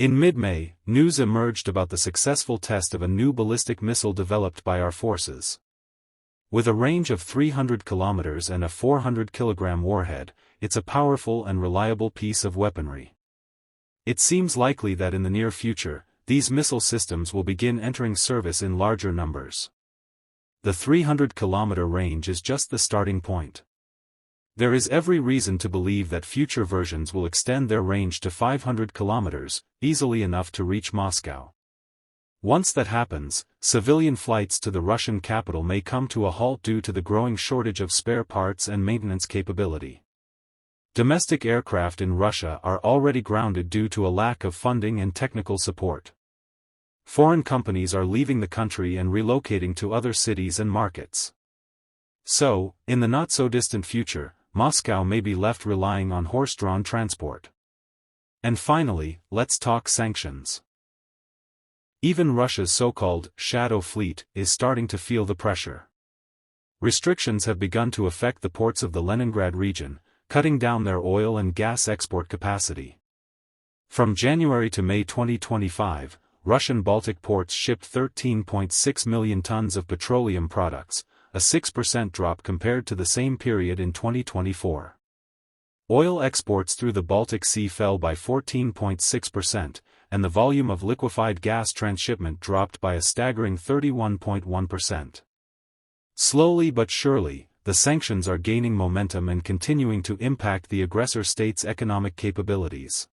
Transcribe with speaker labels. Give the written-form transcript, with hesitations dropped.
Speaker 1: In mid-May, news emerged about the successful test of a new ballistic missile developed by our forces. With a range of 300 kilometers and a 400-kilogram warhead, it's a powerful and reliable piece of weaponry. It seems likely that in the near future, these missile systems will begin entering service in larger numbers. The 300-kilometer range is just the starting point. There is every reason to believe that future versions will extend their range to 500 kilometers, easily enough to reach Moscow. Once that happens, civilian flights to the Russian capital may come to a halt due to the growing shortage of spare parts and maintenance capability. Domestic aircraft in Russia are already grounded due to a lack of funding and technical support. Foreign companies are leaving the country and relocating to other cities and markets. So, in the not-so-distant future, Moscow may be left relying on horse-drawn transport. And finally, let's talk sanctions. Even Russia's so-called shadow fleet is starting to feel the pressure. Restrictions have begun to affect the ports of the Leningrad region, cutting down their oil and gas export capacity. From January to May 2025, Russian Baltic ports shipped 13.6 million tons of petroleum products, a 6% drop compared to the same period in 2024. Oil exports through the Baltic Sea fell by 14.6%, and the volume of liquefied gas transshipment dropped by a staggering 31.1%. Slowly but surely, the sanctions are gaining momentum and continuing to impact the aggressor state's economic capabilities.